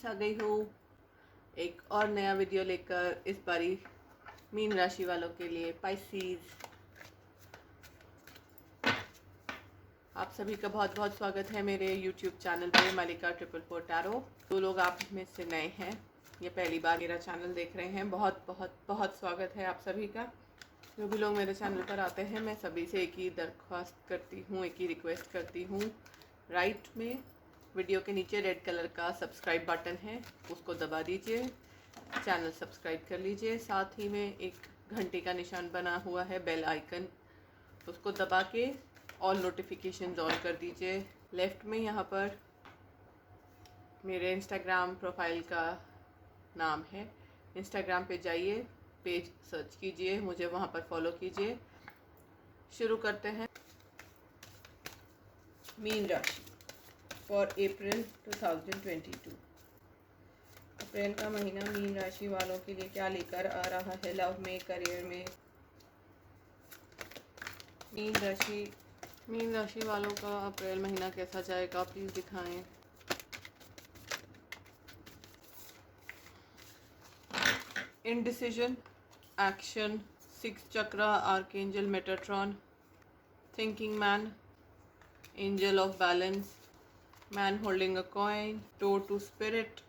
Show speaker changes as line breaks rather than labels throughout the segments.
आ गई हूँ एक और नया वीडियो लेकर, इस बारी मीन राशि वालों के लिए, पाइसीज। आप सभी का बहुत बहुत स्वागत है मेरे YouTube चैनल पे, मालिका 444 टैरो। जो लोग आप में से नए हैं, ये पहली बार मेरा चैनल देख रहे हैं, बहुत बहुत बहुत स्वागत है आप सभी का। जो भी लोग मेरे चैनल पर आते हैं, मैं सभी से एक ही दरख्वास्त करती हूँ, एक ही रिक्वेस्ट करती हूँ। राइट में वीडियो के नीचे रेड कलर का सब्सक्राइब बटन है, उसको दबा दीजिए, चैनल सब्सक्राइब कर लीजिए। साथ ही में एक घंटी का निशान बना हुआ है, बेल आइकन, उसको दबा के ऑल नोटिफिकेशन ऑन कर दीजिए। लेफ़्ट में यहाँ पर मेरे इंस्टाग्राम प्रोफाइल का नाम है, इंस्टाग्राम पे जाइए, पेज सर्च कीजिए, मुझे वहाँ पर फॉलो कीजिए। शुरू करते हैं। मीन राशि फॉर अप्रैल 2022। अप्रैल का महीना मीन राशि वालों के लिए क्या लेकर आ रहा है? लव में, करियर में। मीन राशि वालों का अप्रैल महीना कैसा जाएगा, प्लीज़ दिखाएं। Indecision, action, 6 chakra, archangel Metatron, thinking man, angel of balance, man holding a coin, door to spirit,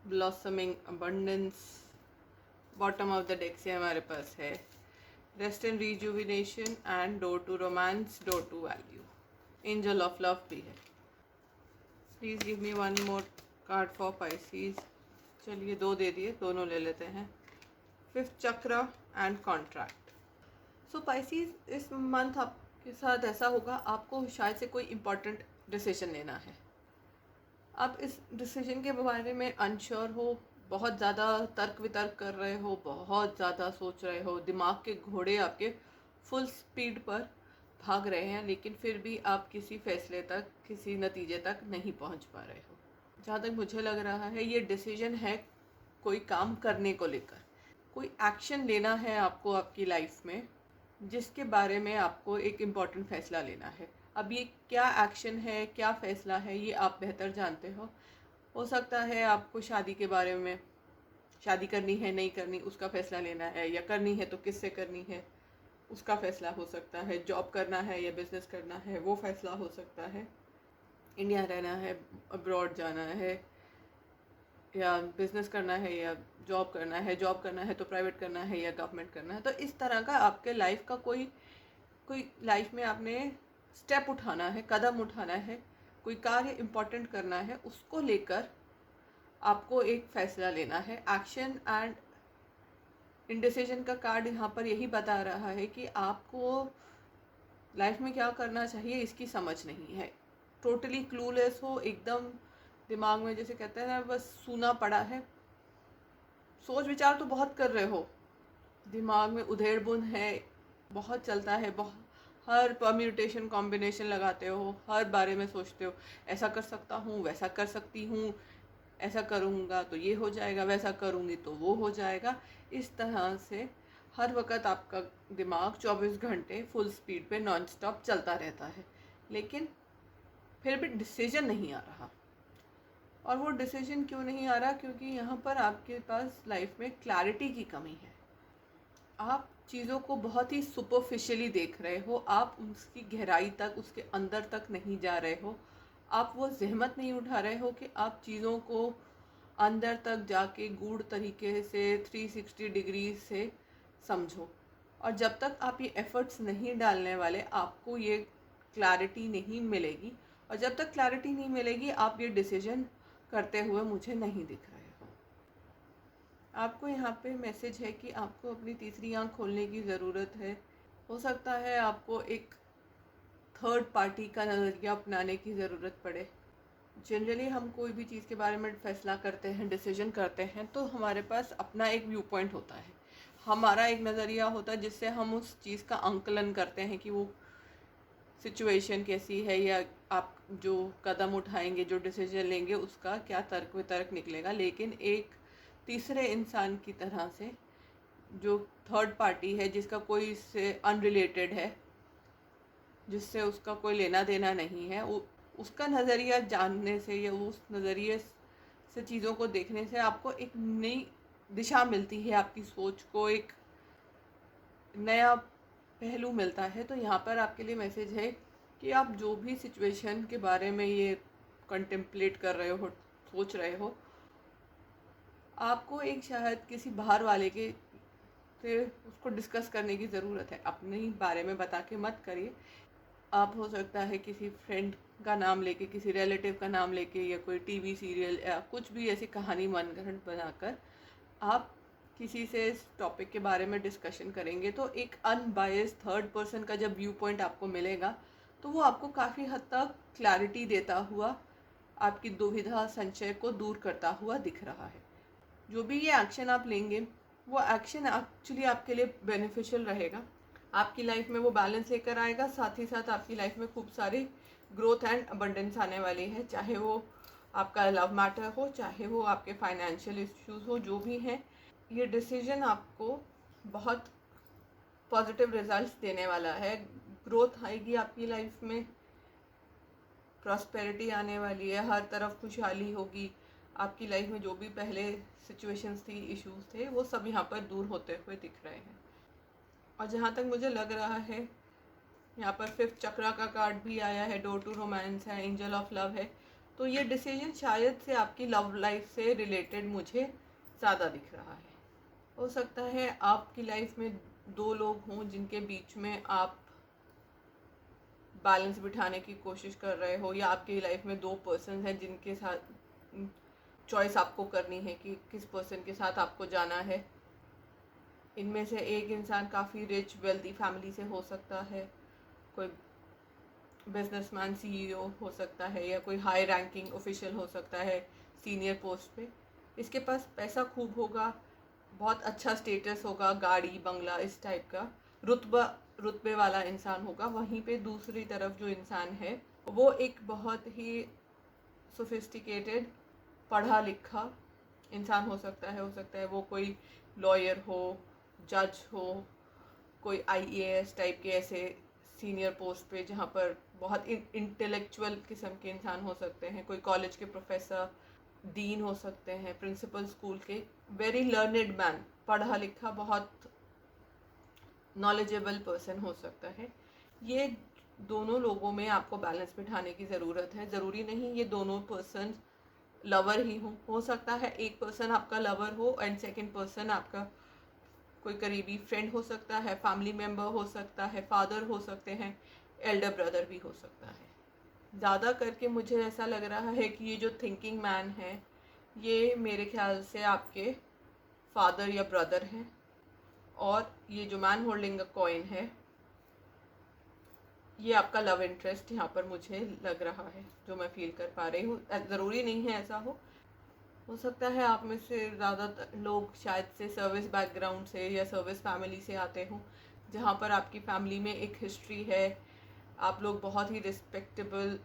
blossoming abundance. Bottom of the deck से हमारे पास है rest and rejuvenation and door to romance, door to value. Angel of love भी है। Please give me one more card for Pisces. चलिए 2 दे दिए, दोनों ले लेते हैं। 5th चक्र एंड कॉन्ट्रैक्ट। सो पाइसीज, इस मंथ आपके साथ ऐसा होगा, आपको शायद से कोई इम्पोर्टेंट डिसीजन लेना है। आप इस डिसीजन के बारे में अनश्योर हो, बहुत ज़्यादा तर्क वितर्क कर रहे हो, बहुत ज़्यादा सोच रहे हो, दिमाग के घोड़े आपके फुल स्पीड पर भाग रहे हैं, लेकिन फिर भी आप किसी फैसले तक, किसी नतीजे तक नहीं पहुंच पा रहे हो। जहाँ तक मुझे लग रहा है, ये डिसीजन है कोई काम करने को लेकर, कोई एक्शन लेना है आपको आपकी लाइफ में, जिसके बारे में आपको एक इम्पॉर्टेंट फैसला लेना है। अब ये क्या एक्शन है, क्या फ़ैसला है, ये आप बेहतर जानते हो सकता है आपको शादी के बारे में, शादी करनी है नहीं करनी उसका फ़ैसला लेना है, या करनी है तो किससे करनी है उसका फ़ैसला हो सकता है। जॉब करना है या बिज़नेस करना है, वो फ़ैसला हो सकता है। इंडिया रहना है, अब्रॉड जाना है, या बिज़नेस करना है या जॉब करना है तो प्राइवेट करना है या गवर्नमेंट करना है। तो इस तरह का आपके लाइफ का कोई लाइफ में आपने स्टेप उठाना है, कदम उठाना है, कोई कार्य इम्पोर्टेंट करना है, उसको लेकर आपको एक फ़ैसला लेना है। एक्शन एंड इंडिसीजन का कार्ड यहाँ पर यही बता रहा है कि आपको लाइफ में क्या करना चाहिए इसकी समझ नहीं है। टोटली क्लूलेस हो, एकदम दिमाग में जैसे कहते हैं ना, बस सूना पड़ा है। सोच विचार तो बहुत कर रहे हो, दिमाग में उधेड़ बुन है, बहुत चलता है, बहुत हर परम्यूटेशन कॉम्बिनेशन लगाते हो, हर बारे में सोचते हो, ऐसा कर सकता हूँ, वैसा कर सकती हूँ, ऐसा करूँगा तो ये हो जाएगा, वैसा करूँगी तो वो हो जाएगा। इस तरह से हर वक्त आपका दिमाग 24 घंटे फुल स्पीड पे नॉन स्टॉप चलता रहता है, लेकिन फिर भी डिसीजन नहीं आ रहा। और वो डिसीजन क्यों नहीं आ रहा? क्योंकि यहाँ पर आपके पास लाइफ में क्लैरिटी की कमी है। आप चीज़ों को बहुत ही सुपरफिशियली देख रहे हो, आप उसकी गहराई तक, उसके अंदर तक नहीं जा रहे हो। आप वो ज़हमत नहीं उठा रहे हो कि आप चीज़ों को अंदर तक जाके गूढ़ तरीके से 360 डिग्री से समझो। और जब तक आप ये एफ़र्ट्स नहीं डालने वाले, आपको ये क्लैरिटी नहीं मिलेगी। और जब तक क्लैरिटी नहीं मिलेगी, आप ये डिसीजन करते हुए मुझे नहीं दिख रहे हो। आपको यहाँ पे मैसेज है कि आपको अपनी तीसरी आंख खोलने की ज़रूरत है। हो सकता है आपको एक थर्ड पार्टी का नज़रिया अपनाने की ज़रूरत पड़े। जनरली हम कोई भी चीज़ के बारे में फ़ैसला करते हैं, डिसीजन करते हैं, तो हमारे पास अपना एक व्यू पॉइंट होता है, हमारा एक नज़रिया होता है, जिससे हम उस चीज़ का आंकलन करते हैं कि वो सिचुएशन कैसी है, या आप जो कदम उठाएंगे, जो डिसीजन लेंगे, उसका क्या तर्क वितर्क निकलेगा। लेकिन एक तीसरे इंसान की तरह से, जो थर्ड पार्टी है, जिसका कोई इससे अनरिलेटेड है, जिससे उसका कोई लेना देना नहीं है, उसका नज़रिया जानने से या उस नज़रिए से चीज़ों को देखने से आपको एक नई दिशा मिलती है, आपकी सोच को एक नया पहलू मिलता है। तो यहाँ पर आपके लिए मैसेज है कि आप जो भी सिचुएशन के बारे में ये कंटेम्पलेट कर रहे हो, सोच रहे हो, आपको एक शायद किसी बाहर वाले के से उसको डिस्कस करने की ज़रूरत है। अपने ही बारे में बता के मत करिए। आप हो सकता है किसी फ्रेंड का नाम लेके, किसी रिलेटिव का नाम लेके, या कोई टीवी सीरियल या कुछ भी ऐसी कहानी मनगढ़ंत बनाकर आप किसी से इस टॉपिक के बारे में डिस्कशन करेंगे, तो एक अनबायस्ड थर्ड पर्सन का जब व्यू पॉइंट आपको मिलेगा तो वो आपको काफ़ी हद तक क्लैरिटी देता हुआ आपकी दुविधा संशय को दूर करता हुआ दिख रहा है। जो भी ये एक्शन आप लेंगे वो एक्शन एक्चुअली आपके लिए बेनिफिशियल रहेगा। आपकी लाइफ में वो बैलेंस लेकर आएगा, साथ ही साथ आपकी लाइफ में खूब सारी ग्रोथ एंड अबंडेंस आने वाली है। चाहे वो आपका लव मैटर हो, चाहे वो आपके फाइनेंशियल इश्यूज हो, जो भी हैं, ये डिसीजन आपको बहुत पॉजिटिव रिजल्ट्स देने वाला है। ग्रोथ आएगी आपकी लाइफ में, प्रॉस्पेरिटी आने वाली है, हर तरफ खुशहाली होगी। आपकी लाइफ में जो भी पहले सिचुएशंस थी, इश्यूज थे, वो सब यहाँ पर दूर होते हुए दिख रहे हैं। और जहाँ तक मुझे लग रहा है, यहाँ पर 5th चक्रा का कार्ड भी आया है, डोर टू रोमांस है, एंजल ऑफ लव है। तो ये डिसीजन शायद से आपकी लव लाइफ से रिलेटेड मुझे ज़्यादा दिख रहा है। हो सकता है आपकी लाइफ में 2 लोग हों जिनके बीच में आप बैलेंस बिठाने की कोशिश कर रहे हो, या आपकी लाइफ में 2 पर्सन हैं जिनके साथ चॉइस आपको करनी है कि किस पर्सन के साथ आपको जाना है। इनमें से एक इंसान काफ़ी रिच वेल्दी फैमिली से हो सकता है, कोई बिजनेसमैन सीईओ हो सकता है, या कोई हाई रैंकिंग ऑफिशियल हो सकता है सीनियर पोस्ट पे। इसके पास पैसा खूब होगा, बहुत अच्छा स्टेटस होगा, गाड़ी बंगला इस टाइप का रुतबे वाला इंसान होगा। वहीं पे दूसरी तरफ जो इंसान है वो एक बहुत ही सोफिस्टिकेटेड पढ़ा लिखा इंसान हो सकता है वो कोई लॉयर हो, जज हो, कोई आईएएस टाइप के ऐसे सीनियर पोस्ट पे जहाँ पर बहुत इंटेलेक्चुअल किस्म के इंसान हो सकते हैं, कोई कॉलेज के प्रोफेसर, डीन हो सकते हैं, प्रिंसिपल स्कूल के, वेरी लर्नेड मैन, पढ़ा लिखा बहुत नॉलेजेबल पर्सन हो सकता है। ये दोनों लोगों में आपको बैलेंस बिठाने की ज़रूरत है। ज़रूरी नहीं ये दोनों पर्सन लवर ही हो सकता है एक पर्सन आपका लवर हो एंड सेकंड पर्सन आपका कोई करीबी फ्रेंड हो सकता है, फैमिली मेम्बर हो सकता है, फादर हो सकते हैं, एल्डर ब्रदर भी हो सकता है। ज़्यादा करके मुझे ऐसा लग रहा है कि ये जो थिंकिंग मैन है ये मेरे ख्याल से आपके फादर या ब्रदर हैं, और ये जो मैन होल्डिंग अ कॉइन है ये आपका लव इंटरेस्ट यहाँ पर मुझे लग रहा है, जो मैं फील कर पा रही हूँ। ज़रूरी नहीं है ऐसा हो सकता है आप में से ज़्यादातर लोग शायद से सर्विस बैकग्राउंड से या सर्विस फैमिली से आते हों, जहाँ पर आपकी फैमिली में एक हिस्ट्री है। आप लोग बहुत ही रिस्पेक्टेबल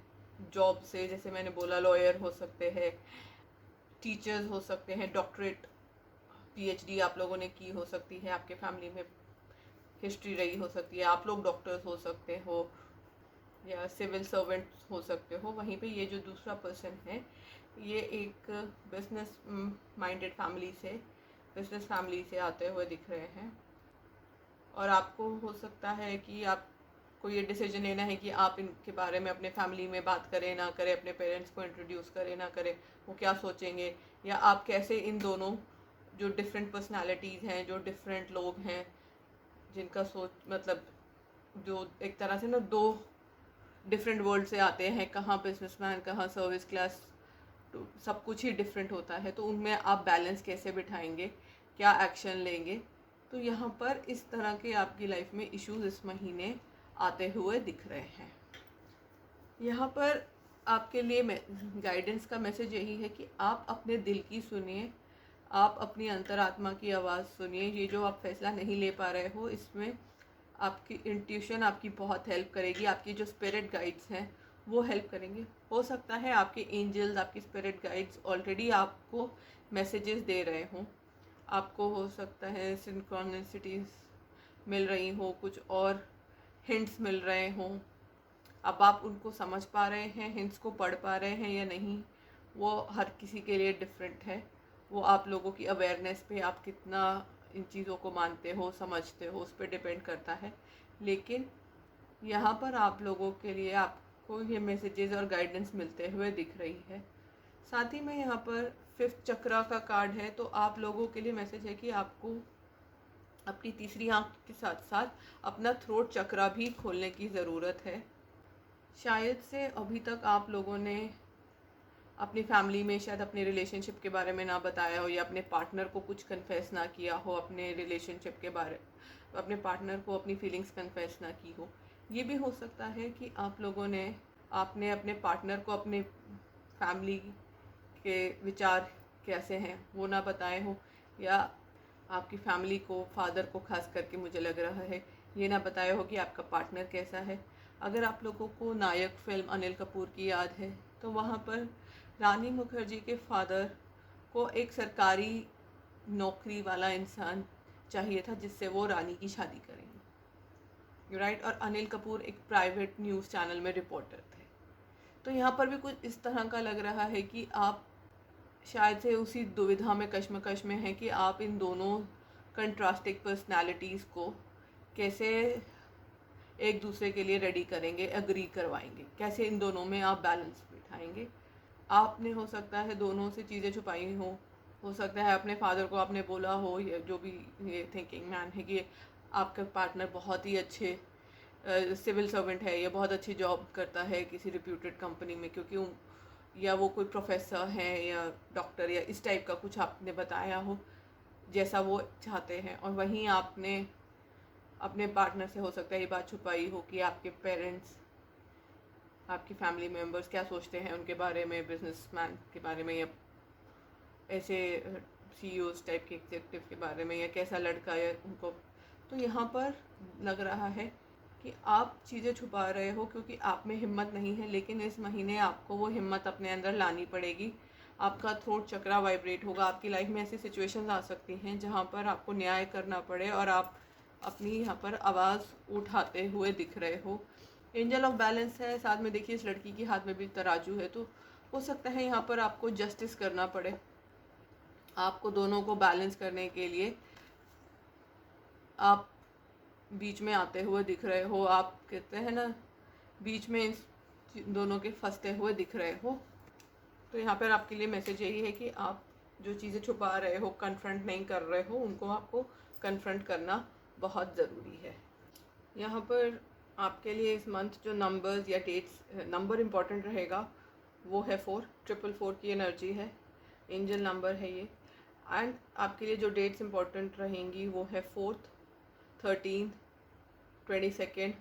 जॉब से, जैसे मैंने बोला, लॉयर हो सकते हैं, टीचर्स हो सकते हैं, डॉक्टरेट पीएचडी आप लोगों ने की हो सकती है, आपके फैमिली में हिस्ट्री रही हो सकती है, आप लोग डॉक्टर्स हो सकते हो या सिविल सर्वेंट हो सकते हो। वहीं पे ये जो दूसरा पर्सन है ये एक बिजनेस माइंडेड फैमिली से, बिजनेस फैमिली से आते हुए दिख रहे हैं। और आपको हो सकता है कि आपको ये डिसीजन लेना है कि आप इनके बारे में अपने फैमिली में बात करें ना करें, अपने पेरेंट्स को इंट्रोड्यूस करें ना करें, वो क्या सोचेंगे, या आप कैसे इन दोनों जो डिफरेंट पर्सनालिटीज़ हैं, जो डिफरेंट लोग हैं, जिनका सोच मतलब जो एक तरह से ना 2 डिफरेंट वर्ल्ड से आते हैं, कहाँ बिजनेसमैन, कहाँ सर्विस क्लास, तो सब कुछ ही डिफरेंट होता है, तो उनमें आप बैलेंस कैसे बिठाएंगे, क्या एक्शन लेंगे। तो यहाँ पर इस तरह के आपकी लाइफ में इश्यूज इस महीने आते हुए दिख रहे हैं। यहाँ पर आपके लिए गाइडेंस का मैसेज यही है कि आप अपने दिल की सुनिए, आप अपनी अंतरात्मा की आवाज़ सुनिए। ये जो आप फैसला नहीं ले पा रहे हो, इसमें आपकी इंट्यूशन आपकी बहुत हेल्प करेगी, आपकी जो स्पिरिट गाइड्स हैं वो हेल्प करेंगे। हो सकता है आपके एंजल्स, आपकी स्पिरिट गाइड्स ऑलरेडी आपको मैसेजेस दे रहे हों, आपको हो सकता है सिंक्रोनिसिटीज मिल रही हो, कुछ और हिंट्स मिल रहे हों। अब आप उनको समझ पा रहे हैं, हिंट्स को पढ़ पा रहे हैं या नहीं, वो हर किसी के लिए डिफरेंट है। वो आप लोगों की अवेयरनेस पे, आप कितना इन चीज़ों को मानते हो, समझते हो, उस पर डिपेंड करता है। लेकिन यहाँ पर आप लोगों के लिए आपको ये मैसेजेस और गाइडेंस मिलते हुए दिख रही है। साथ ही में यहाँ पर 5th चक्रा का कार्ड है, तो आप लोगों के लिए मैसेज है कि आपको अपनी तीसरी आंख के साथ साथ अपना थ्रोट चक्रा भी खोलने की ज़रूरत है। शायद से अभी तक आप लोगों ने अपनी फैमिली में शायद अपने रिलेशनशिप के बारे में ना बताया हो, या अपने पार्टनर को कुछ कन्फेस ना किया हो अपने रिलेशनशिप के बारे, अपने पार्टनर को अपनी फीलिंग्स कन्फेस ना की हो। ये भी हो सकता है कि आप लोगों ने आपने अपने पार्टनर को अपने फैमिली के विचार कैसे हैं वो ना बताए हो, या आपकी फैमिली को, फादर को खास करके मुझे लग रहा है, ये ना बताया हो कि आपका पार्टनर कैसा है। अगर आप लोगों को नायक फिल्म अनिल कपूर की याद है, तो वहाँ पर रानी मुखर्जी के फादर को एक सरकारी नौकरी वाला इंसान चाहिए था जिससे वो रानी की शादी करेंगे, राइट। और अनिल कपूर एक प्राइवेट न्यूज़ चैनल में रिपोर्टर थे। तो यहाँ पर भी कुछ इस तरह का लग रहा है कि आप शायद से उसी दुविधा में, कश्मकश में हैं कि आप इन दोनों कंट्रास्टिंग पर्सनालिटीज़ को कैसे एक दूसरे के लिए रेडी करेंगे, एग्री करवाएंगे, कैसे इन दोनों में आप बैलेंस बिठाएंगे। आपने हो सकता है दोनों से चीज़ें छुपाई हो सकता है अपने फादर को आपने बोला हो, या जो भी ये थिंकिंग मैन है, कि आपका पार्टनर बहुत ही अच्छे सिविल सर्वेंट है, या बहुत अच्छी जॉब करता है किसी रिप्यूटेड कंपनी में, क्योंकि या वो कोई प्रोफेसर हैं या डॉक्टर या इस टाइप का कुछ आपने बताया हो जैसा वो चाहते हैं। और वहीं आपने अपने पार्टनर से हो सकता है ये बात छुपाई हो कि आपके पेरेंट्स, आपकी फैमिली मेम्बर्स क्या सोचते हैं उनके बारे में, बिजनेसमैन के बारे में, या ऐसे सीईओज टाइप के एग्जीक्यूटिव के बारे में, या कैसा लड़का है उनको। तो यहाँ पर लग रहा है कि आप चीज़ें छुपा रहे हो क्योंकि आप में हिम्मत नहीं है, लेकिन इस महीने आपको वो हिम्मत अपने अंदर लानी पड़ेगी। आपका थ्रोट चक्रा वाइब्रेट होगा। आपकी लाइफ में ऐसी सिचुएशंस आ सकती हैं जहाँ पर आपको न्याय करना पड़े और आप अपनी यहाँ पर आवाज़ उठाते हुए दिख रहे हो। एंजल ऑफ बैलेंस है, साथ में देखिए इस लड़की के हाथ में भी तराजू है, तो हो सकता है यहाँ पर आपको जस्टिस करना पड़े। आपको दोनों को बैलेंस करने के लिए आप बीच में आते हुए दिख रहे हो। आप कहते हैं ना, बीच में इस दोनों के फंसते हुए दिख रहे हो। तो यहाँ पर आपके लिए मैसेज यही है कि आप जो चीज़ें छुपा रहे हो, कन्फ्रंट नहीं कर रहे हो, उनको आपको कन्फ्रंट करना बहुत ज़रूरी है। यहाँ पर आपके लिए इस मंथ जो नंबर्स या डेट्स, नंबर इम्पॉर्टेंट रहेगा वो है 4, 444 की एनर्जी है, एंजल नंबर है ये। एंड आपके लिए जो डेट्स इम्पॉर्टेंट रहेंगी वो है 4th, 13th, 22nd।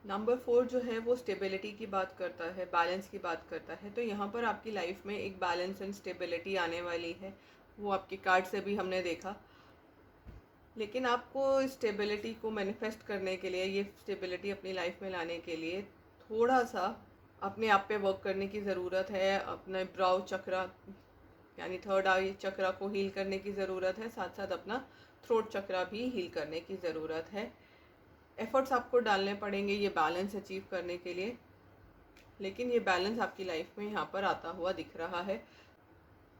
नंबर 4 जो है वो स्टेबिलिटी की बात करता है, बैलेंस की बात करता है। तो यहाँ पर आपकी लाइफ में एक बैलेंस एंड स्टेबिलिटी आने वाली है, वो आपके कार्ड से भी हमने देखा। लेकिन आपको स्टेबिलिटी को मैनिफेस्ट करने के लिए, ये स्टेबिलिटी अपनी लाइफ में लाने के लिए थोड़ा सा अपने आप पे वर्क करने की ज़रूरत है। अपने ब्राउ चक्रा यानी थर्ड आई चक्रा को हील करने की ज़रूरत है, साथ साथ अपना थ्रोट चक्रा भी हील करने की ज़रूरत है। एफर्ट्स आपको डालने पड़ेंगे ये बैलेंस अचीव करने के लिए, लेकिन ये बैलेंस आपकी लाइफ में यहाँ पर आता हुआ दिख रहा है।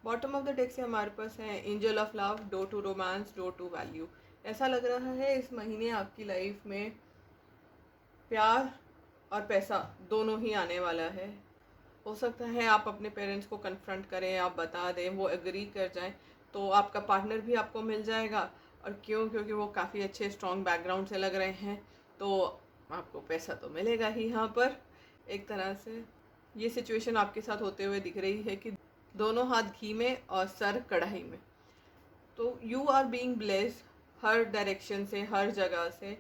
बॉटम ऑफ द डेक से हमारे पास है angel of love, door to romance, door to value. ऐसा लग रहा है इस महीने आपकी लाइफ में प्यार और पैसा दोनों ही आने वाला है। हो सकता है आप अपने पेरेंट्स को कन्फ्रंट करें, आप बता दें, वो एग्री कर जाएं, तो आपका पार्टनर भी आपको मिल जाएगा। और क्योंकि वो काफ़ी अच्छे स्ट्रॉन्ग बैकग्राउंड से लग रहे हैं, तो आपको पैसा तो मिलेगा ही। यहाँ पर एक तरह से ये सिचुएशन आपके साथ होते हुए दिख रही है कि दोनों हाथ घी में और सर कढ़ाई में। तो यू आर बीइंग ब्लेस्ड हर डायरेक्शन से, हर जगह से।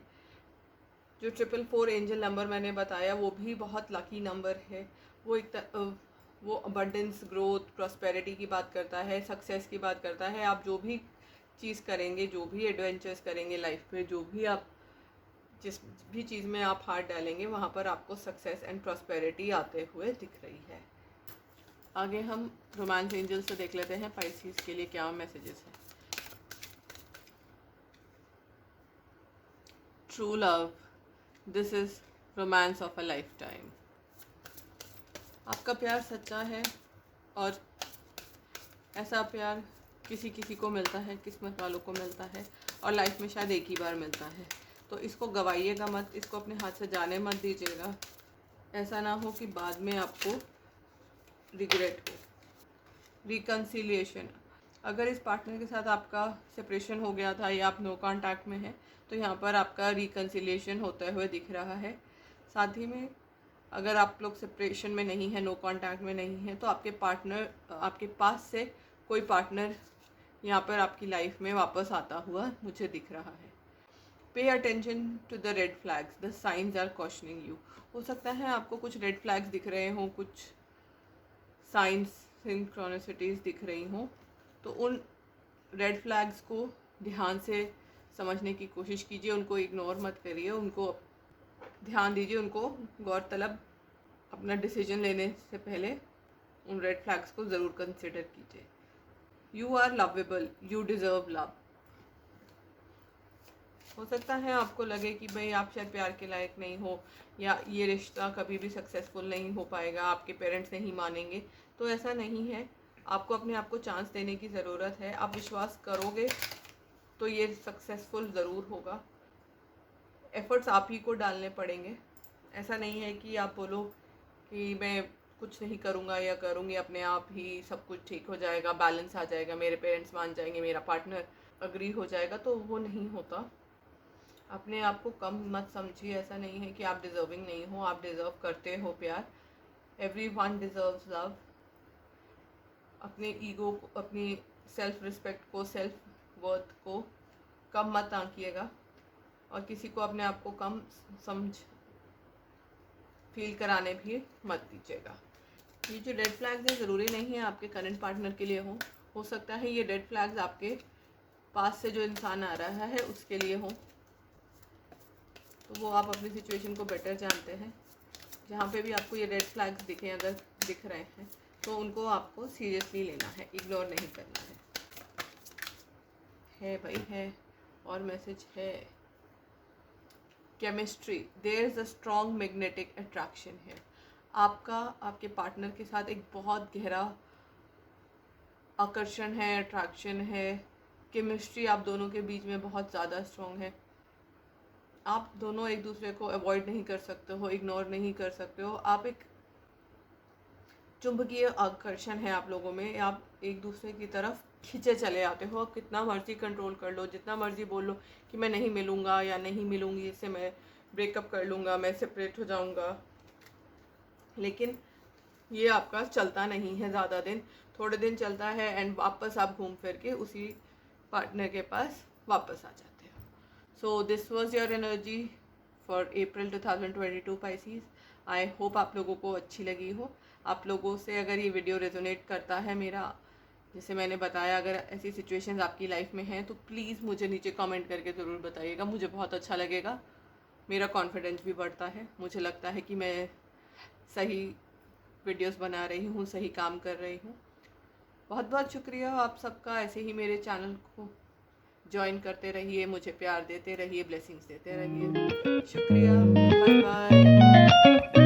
जो 444 एंजल नंबर मैंने बताया वो भी बहुत लकी नंबर है। वो अबंडेंस, ग्रोथ, प्रॉस्पेरिटी की बात करता है, सक्सेस की बात करता है। आप जो भी चीज़ करेंगे, जो भी एडवेंचर्स करेंगे लाइफ में, जो भी आप जिस भी चीज़ में आप हाथ डालेंगे, वहाँ पर आपको सक्सेस एंड प्रॉस्पेरिटी आते हुए दिख रही है। आगे हम रोमांस एंजल से देख लेते हैं पाइसेस के लिए क्या मैसेजेस हैं। True love, this is romance of a life time. आपका प्यार सच्चा है और ऐसा प्यार किसी किसी को मिलता है, किस्मत वालों को मिलता है, और लाइफ में शायद एक ही बार मिलता है। तो इसको गवाइएगा मत, इसको अपने हाथ से जाने मत दीजिएगा। ऐसा ना हो कि बाद में आपको रिग्रेट हो। रिकन्सिलिएशन, अगर इस पार्टनर के साथ आपका सेपरेशन हो गया था या आप नो कॉन्टैक्ट में हैं, तो यहाँ पर आपका रिकन्सिलिएशन होते हुए दिख रहा है। साथ ही में अगर आप लोग सेपरेशन में नहीं है, नो कॉन्टैक्ट में नहीं है, तो आपके पार्टनर, आपके पास से कोई पार्टनर यहाँ पर आपकी लाइफ में वापस आता हुआ मुझे दिख रहा है। Pay attention to the red flags, the signs are cautioning you. हो सकता है आपको कुछ रेड फ्लैग्स दिख रहे हों, कुछ साइंस सिंक्रोनिसिटीज़ दिख रही हों, तो उन रेड फ्लैग्स को ध्यान से समझने की कोशिश कीजिए, उनको इग्नोर मत करिए, उनको ध्यान दीजिए, उनको गौरतलब अपना डिसीजन लेने से पहले उन रेड फ्लैग्स को ज़रूर कंसिडर कीजिए। You are lovable, you deserve love. हो सकता है आपको लगे कि भाई आप शायद प्यार के लायक नहीं हो, या ये रिश्ता कभी भी सक्सेसफुल नहीं हो पाएगा, आपके पेरेंट्स नहीं मानेंगे। तो ऐसा नहीं है, आपको अपने आप को चांस देने की ज़रूरत है। आप विश्वास करोगे तो ये सक्सेसफुल ज़रूर होगा। एफ़र्ट्स आप ही को डालने पड़ेंगे। ऐसा नहीं है कि आप बोलो कि मैं कुछ नहीं करूँगा या करूँगी, अपने आप ही सब कुछ ठीक हो जाएगा, बैलेंस आ जाएगा, मेरे पेरेंट्स मान जाएंगे, मेरा पार्टनर अग्री हो जाएगा। तो वो नहीं होता। अपने आप को कम मत समझिए। ऐसा नहीं है कि आप डिज़र्विंग नहीं हो, आप डिज़र्व करते हो प्यार। Everyone deserves love. अपने ईगो को, अपनी सेल्फ रिस्पेक्ट को, सेल्फ वर्थ को कम मत आंकिएगा, और किसी को अपने आप को कम समझ फील कराने भी मत दीजिएगा। ये जो रेड फ्लैग्स हैं ज़रूरी नहीं है आपके करंट पार्टनर के लिए हो सकता है ये रेड फ्लैग्स आपके पास से जो इंसान आ रहा है उसके लिए हो। तो वो आप अपनी सिचुएशन को बेटर जानते हैं। जहाँ पे भी आपको ये रेड फ्लैग्स दिखें, अगर दिख रहे हैं, तो उनको आपको सीरियसली लेना है, इग्नोर नहीं करना है भाई, है। और मैसेज है chemistry, there is a strong magnetic attraction है। आपका आपके पार्टनर के साथ एक बहुत गहरा आकर्षण है, अट्रैक्शन है, केमिस्ट्री आप दोनों के बीच में बहुत ज़्यादा स्ट्रॉन्ग है। आप दोनों एक दूसरे को अवॉइड नहीं कर सकते हो, इग्नोर नहीं कर सकते हो। आप एक चुंबकीय आकर्षण है आप लोगों में, आप एक दूसरे की तरफ खींचे चले आते हो। आप कितना मर्जी कंट्रोल कर लो, जितना मर्जी बोल लो कि मैं नहीं मिलूँगा या नहीं मिलूँगी, इससे मैं ब्रेकअप कर लूँगा, मैं सेपरेट हो जाऊँगा, लेकिन ये आपका चलता नहीं है ज़्यादा दिन। थोड़े दिन चलता है एंड वापस आप घूम फिर के उसी पार्टनर के पास वापस आ जाते हो। So this was your energy for April 2022 Pisces. I hope आप लोगों को अच्छी लगी हो। आप लोगों से अगर ये वीडियो रेजोनेट करता है मेरा, जैसे मैंने बताया, अगर ऐसी सिचुएशंस आपकी लाइफ में हैं तो प्लीज़ मुझे नीचे कमेंट करके ज़रूर बताइएगा, मुझे बहुत अच्छा लगेगा। मेरा कॉन्फिडेंस भी बढ़ता है, मुझे लगता है कि मैं सही वीडियोस बना रही हूँ, सही काम कर रही हूँ। बहुत बहुत शुक्रिया आप सबका। ऐसे ही मेरे चैनल को ज्वाइन करते रहिए, मुझे प्यार देते रहिए, ब्लेसिंग्स देते रहिए। शुक्रिया, बाय बाय।